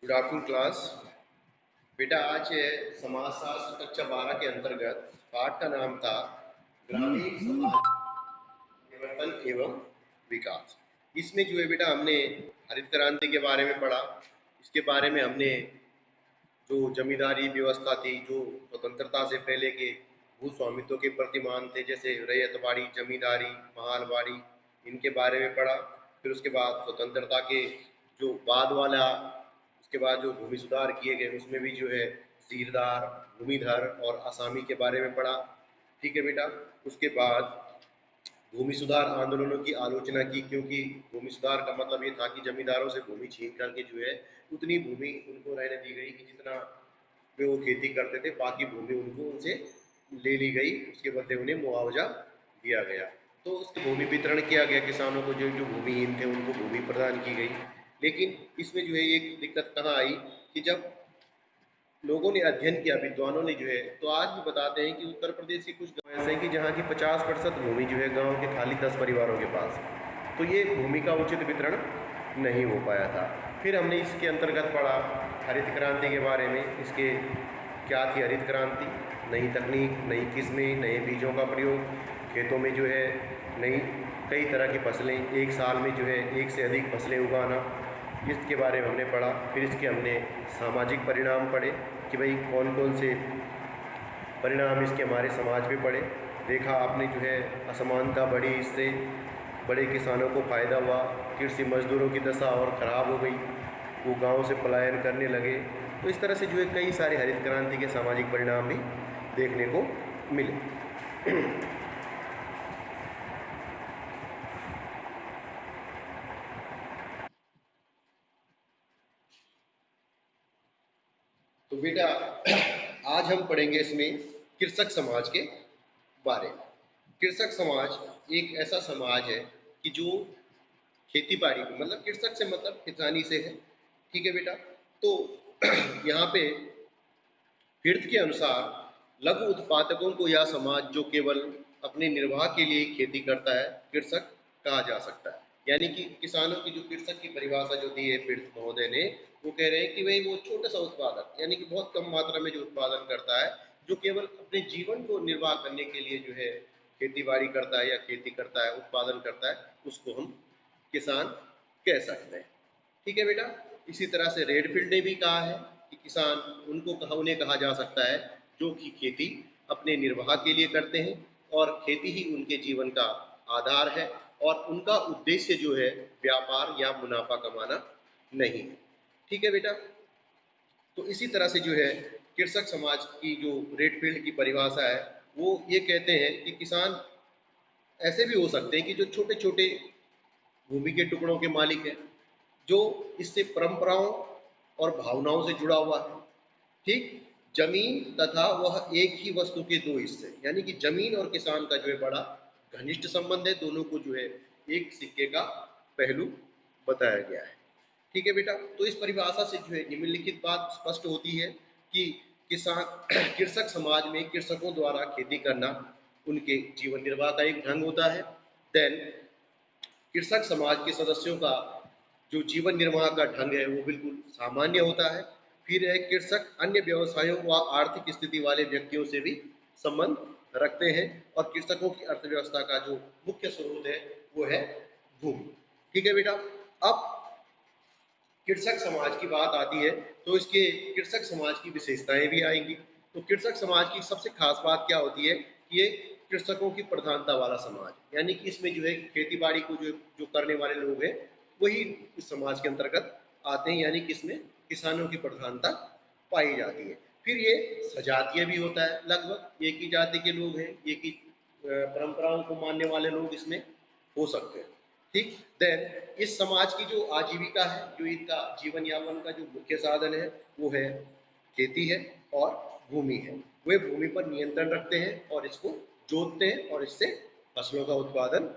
Good afternoon class. बेटा आज है समाजशास्त्र कक्षा 12 के अंतर्गत पाठ का नाम था ग्रामीण समाज परिवर्तन एवं विकास। इसमें जो है बेटा हमने हरित क्रांति के बारे में पढ़ा। इसके बारे में हमने जो जमींदारी व्यवस्था थी, जो स्वतंत्रता से पहले के भू स्वामित्व के प्रतिमान थे, जैसे रैयतवाड़ी, जमींदारी, महालवाड़ी, इनके बारे में पढ़ा। फिर उसके बाद स्वतंत्रता के जो बाद वाला, उसके बाद जो भूमि सुधार किए गए उसमें भी जो है सीरदार, भूमिधर और असामी के बारे में पढ़ा। ठीक है बेटा। उसके बाद भूमि सुधार आंदोलनों की आलोचना की, क्योंकि भूमि सुधार का मतलब ये था कि जमींदारों से भूमि छीन करके जो है उतनी भूमि उनको रहने दी गई कि जितना वे वो खेती करते थे, बाकी भूमि उनको उनसे ले ली गई, उसके बदले उन्हें मुआवजा दिया गया। तो उसके भूमि वितरण किया गया, किसानों को जो जो भूमिहीन थे उनको भूमि प्रदान की गई। लेकिन इसमें जो है एक दिक्कत कहाँ आई कि जब लोगों ने अध्ययन किया, विद्वानों ने जो है, तो आज भी बताते हैं कि उत्तर प्रदेश के कुछ गाँव ऐसे हैं कि जहाँ की 50% भूमि जो है गांव के खाली 10 परिवारों के पास। तो ये भूमि का उचित वितरण नहीं हो पाया था। फिर हमने इसके अंतर्गत पढ़ा हरित क्रांति के बारे में। इसके क्या थी हरित क्रांति? नई तकनीक, नई किस्में, नए बीजों का प्रयोग, खेतों में जो है नई कई तरह की फसलें, एक साल में जो है एक से अधिक फसलें उगाना, इसके बारे में हमने पढ़ा। फिर इसके हमने सामाजिक परिणाम पढ़े कि भाई कौन कौन से परिणाम इसके हमारे समाज में पड़े। देखा आपने जो है असमानता बढ़ी, इससे बड़े किसानों को फ़ायदा हुआ, कृषि मजदूरों की दशा और ख़राब हो गई, वो गांव से पलायन करने लगे। तो इस तरह से जो है कई सारे हरित क्रांति के सामाजिक परिणाम भी देखने को मिले। तो बेटा आज हम पढ़ेंगे इसमें कृषक समाज के बारे में। कृषक समाज एक ऐसा समाज है कि जो खेती बाड़ी में, मतलब कृषक से मतलब किसानी से है। ठीक है बेटा। तो यहाँ पे फिरत के अनुसार लघु उत्पादकों को यह समाज जो केवल अपने निर्वाह के लिए खेती करता है, कृषक कहा जा सकता है। यानी कि किसानों की जो कृषक की परिभाषा जो दी है फिरत महोदय ने, वो कह रहे हैं कि भाई वो छोटा सा उत्पादक, यानी कि बहुत कम मात्रा में जो उत्पादन करता है, जो केवल अपने जीवन को निर्वाह करने के लिए जो है खेती बाड़ी करता है या खेती करता है, उत्पादन करता है, उसको हम किसान कह सकते हैं। ठीक है बेटा। इसी तरह से रेडफील्ड ने भी कहा है कि किसान उन्हें कहा जा सकता है जो कि खेती अपने निर्वाह के लिए करते हैं और खेती ही उनके जीवन का आधार है और उनका उद्देश्य जो है व्यापार या मुनाफा कमाना नहीं है। ठीक है बेटा। तो इसी तरह से जो है कृषक समाज की जो रेडफील्ड की परिभाषा है, वो ये कहते हैं कि किसान ऐसे भी हो सकते हैं कि जो छोटे छोटे भूमि के टुकड़ों के मालिक हैं, जो इससे परंपराओं और भावनाओं से जुड़ा हुआ है। ठीक। जमीन तथा वह एक ही वस्तु के दो हिस्से, यानी कि जमीन और किसान का जो है बड़ा घनिष्ठ संबंध है, दोनों को जो है एक सिक्के का पहलू बताया गया है। ठीक है बेटा। तो इस परिभाषा से जो है निम्नलिखित बात स्पष्ट होती है कि किसान कृषक समाज में कृषकों द्वारा खेती करना उनके जीवन निर्वाह का एक ढंग होता है। देन कृषक समाज के सदस्यों का जो जीवन निर्वाह का ढंग है वो बिल्कुल सामान्य होता है। फिर है कृषक अन्य व्यवसायों व आर्थिक स्थिति वाले व्यक्तियों से भी संबंध रखते हैं और कृषकों की अर्थव्यवस्था का जो मुख्य स्रोत है वो है भूमि। ठीक है बेटा। अब कृषक समाज की बात आती है तो इसके कृषक समाज की विशेषताएं भी आएंगी। तो कृषक समाज की सबसे खास बात क्या होती है कि ये कृषकों की प्रधानता वाला समाज, यानी कि इसमें जो है खेती बाड़ी को जो जो करने वाले लोग हैं वही इस समाज के अंतर्गत आते हैं, यानी कि इसमें किसानों की प्रधानता पाई जाती है। फिर ये सजातीय भी होता है, लगभग एक ही जाति के लोग हैं, एक ही परंपराओं को मानने वाले लोग इसमें हो सकते हैं। ठीक। देन इस समाज की जो आजीविका है, जो इनका जीवन यापन का जो मुख्य साधन है वो है खेती है और भूमि है। वे भूमि पर नियंत्रण रखते हैं और इसको जोतते हैं और इससे फसलों का उत्पादन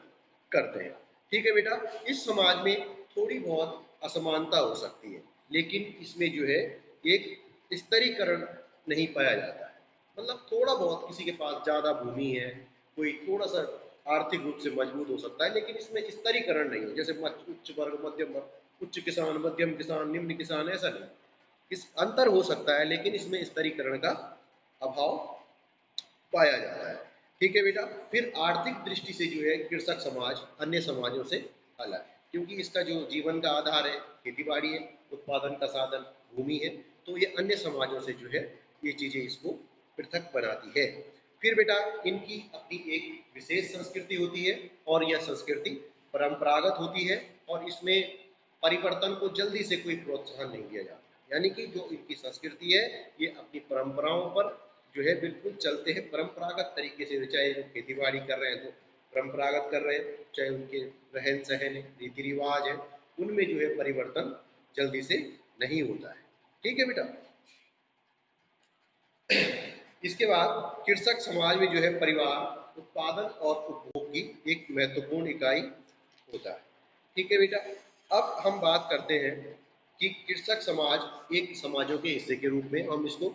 करते हैं। ठीक है बेटा। इस समाज में थोड़ी बहुत असमानता हो सकती है, लेकिन इसमें जो है एक स्तरीकरण नहीं पाया जाता है। मतलब थोड़ा बहुत किसी के पास ज़्यादा भूमि है, कोई थोड़ा सा आर्थिक रूप से मजबूत हो सकता है, लेकिन इसमें स्तरीकरण नहीं है, जैसे उच्च वर्ग, मध्यम वर्ग, उच्च किसान, मध्यम किसान, निम्न किसान, ऐसा नहीं। इस अंतर हो सकता है, लेकिन इसमें स्तरीकरण का अभाव पाया जाता है। ठीक है बेटा। फिर आर्थिक दृष्टि से जो है कृषक समाज अन्य समाजों से अलग है, क्योंकि इसका जो जीवन का आधार है खेती बाड़ी है, उत्पादन का साधन भूमि है, तो ये अन्य समाजों से जो है ये चीजें इसको पृथक बनाती है। फिर बेटा इनकी अपनी एक विशेष संस्कृति होती है और यह संस्कृति परंपरागत होती है और इसमें परिवर्तन को जल्दी से कोई प्रोत्साहन नहीं दिया जाता। यानी कि जो इनकी संस्कृति है ये अपनी परंपराओं पर जो है बिल्कुल चलते हैं परंपरागत तरीके से, चाहे वो खेती बाड़ी कर रहे हैं तो परंपरागत कर रहे हैं, चाहे उनके रहन सहन रीति रिवाज है उनमें जो है परिवर्तन जल्दी से नहीं होता है। ठीक है बेटा। इसके बाद कृषक समाज में जो है परिवार उत्पादन और उपभोग की एक महत्वपूर्ण इकाई होता है। ठीक है बेटा। अब हम बात करते हैं कि कृषक समाज एक समाजों के हिस्से के रूप में हम इसको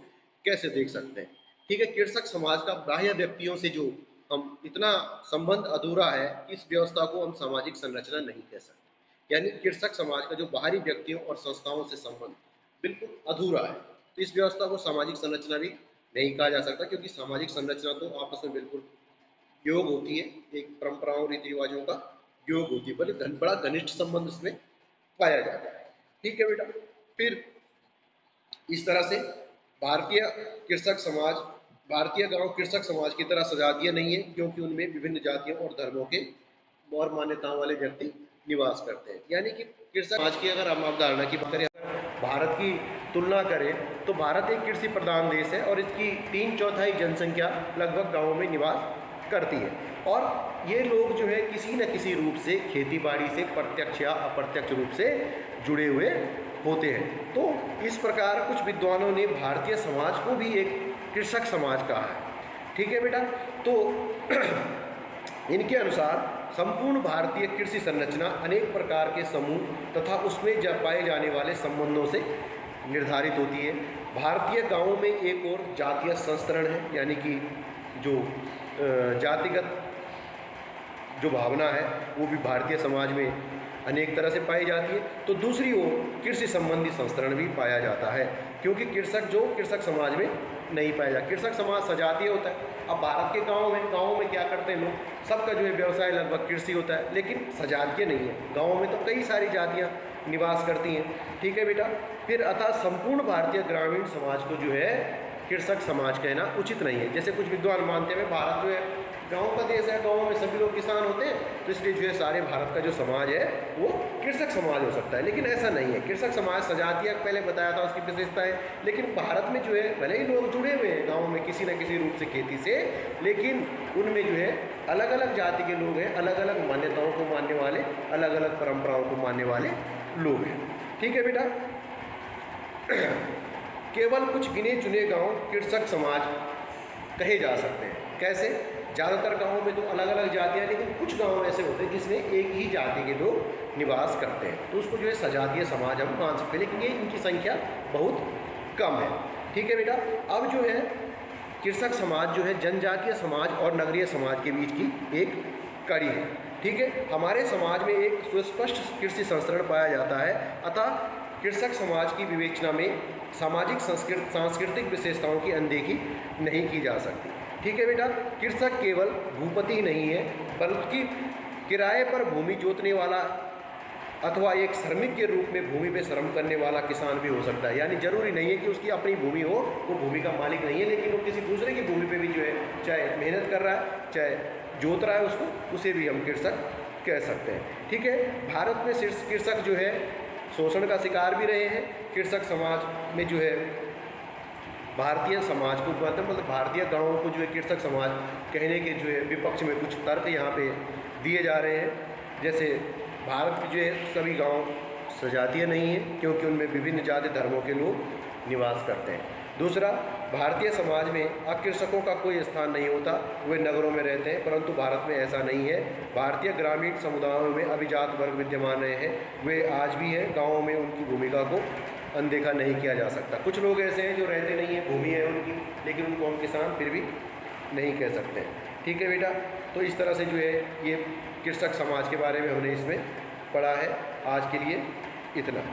कैसे देख सकते हैं। ठीक है। कृषक समाज का बाह्य व्यक्तियों से जो हम इतना संबंध अधूरा है, इस व्यवस्था को हम सामाजिक संरचना नहीं कह सकते। यानी कृषक समाज का जो बाहरी व्यक्तियों और संस्थाओं से संबंध बिल्कुल अधूरा है, तो इस व्यवस्था को सामाजिक संरचना भी नहीं कहा जा सकता, क्योंकि सामाजिक संरचना तो आपस में बिल्कुल योग होती है, एक परंपराओं रीति रिवाजों का योग होती है, बल्कि बड़ा घनिष्ठ संबंध इसमें पाया जाता है। ठीक है बेटा। फिर इस तरह से भारतीय कृषक समाज भारतीय गांव कृषक समाज की तरह सजातीय नहीं है, क्योंकि उनमें विभिन्न जातियों और धर्मों के और मान्यताओं वाले व्यक्ति निवास करते हैं। यानी कि कृषक समाज की अगर हम अवधारणा की बात करें, भारत की तुलना करें तो भारत एक कृषि प्रधान देश है और इसकी 3/4 जनसंख्या लगभग गाँवों में निवास करती है और ये लोग जो है किसी न किसी रूप से खेती बाड़ी से प्रत्यक्ष या अप्रत्यक्ष रूप से जुड़े हुए होते हैं। तो इस प्रकार कुछ विद्वानों ने भारतीय समाज को भी एक कृषक समाज कहा है। ठीक है बेटा। तो इनके अनुसार संपूर्ण भारतीय कृषि संरचना अनेक प्रकार के समूह तथा उसमें पाए जाने वाले संबंधों से निर्धारित होती है। भारतीय गांवों में एक और जातीय संस्तरण है, यानी कि जो जातिगत जो भावना है वो भी भारतीय समाज में अनेक तरह से पाई जाती है। तो दूसरी ओर कृषि संबंधी संस्करण भी पाया जाता है, क्योंकि कृषक समाज में नहीं पाया जाता। कृषक समाज सजातीय होता है। अब भारत के गाँव में क्या करते हैं लोग, सबका जो है व्यवसाय लगभग कृषि होता है, लेकिन सजातीय नहीं है। गाँव में तो कई सारी जातियाँ निवास करती हैं। ठीक है बेटा। फिर अतः संपूर्ण भारतीय ग्रामीण समाज को जो है कृषक समाज कहना उचित नहीं है। जैसे कुछ विद्वान मानते हैं भारत जो है गाँव का देश है, गाँव में सभी लोग किसान होते हैं, तो इसलिए जो है सारे भारत का जो समाज है वो कृषक समाज हो सकता है, लेकिन ऐसा नहीं है। कृषक समाज सजातीय पहले बताया था उसकी विशेषताएं, लेकिन भारत में जो है भले ही लोग जुड़े हुए हैं गाँव में किसी न किसी रूप से खेती से, लेकिन उनमें जो है अलग अलग जाति के लोग हैं, अलग अलग मान्यताओं को मानने वाले, अलग अलग परंपराओं को मानने वाले लोग हैं। ठीक है बेटा। केवल कुछ गिने चुने गांव कृषक समाज कहे जा सकते हैं। कैसे? ज़्यादातर गांवों में तो अलग अलग जातियाँ, लेकिन कुछ गांव ऐसे होते हैं जिसमें एक ही जाति के लोग निवास करते हैं, तो उसको जो है सजातीय समाज हम मान सकते हैं, लेकिन ये इनकी संख्या बहुत कम है। ठीक है बेटा। अब जो है कृषक समाज जो है जनजातीय समाज और नगरीय समाज के बीच की एक कड़ी है। ठीक है। हमारे समाज में एक सुस्पष्ट कृषि संस्करण पाया जाता है, अतः कृषक समाज की विवेचना में सामाजिक सांस्कृतिक विशेषताओं की अनदेखी नहीं की जा सकती। ठीक है बेटा। कृषक केवल भूपति ही नहीं है, बल्कि किराए पर भूमि जोतने वाला अथवा एक श्रमिक के रूप में भूमि पे श्रम करने वाला किसान भी हो सकता है। यानी जरूरी नहीं है कि उसकी अपनी भूमि हो, वो भूमि का मालिक नहीं है, लेकिन वो किसी दूसरे की भूमि पे भी जो है चाहे मेहनत कर रहा है, चाहे जोत रहा है उसको, उसे भी हम कृषक कह सकते हैं। ठीक है। भारत में कृषक जो है शोषण का शिकार भी रहे हैं। कृषक समाज में जो है भारतीय समाज को मतलब भारतीय गाँवों को जो है कृषक समाज कहने के जो है विपक्ष में कुछ तर्क यहाँ पे दिए जा रहे हैं। जैसे भारत के जो है सभी गांव सजातीय नहीं है, क्योंकि उनमें विभिन्न जाति धर्मों के लोग निवास करते हैं। दूसरा, भारतीय समाज में अकृषकों का कोई स्थान नहीं होता, वे नगरों में रहते हैं, परंतु भारत में ऐसा नहीं है। भारतीय ग्रामीण समुदायों में अभिजात वर्ग विद्यमान रहे हैं, वे आज भी हैं। गाँवों में उनकी भूमिका को अनदेखा नहीं किया जा सकता। कुछ लोग ऐसे हैं जो रहते नहीं हैं, भूमि है उनकी, लेकिन उनको हम किसान फिर भी नहीं कह सकते। ठीक है बेटा। तो इस तरह से जो है ये कृषक समाज के बारे में हमने इसमें पढ़ा है। आज के लिए इतना।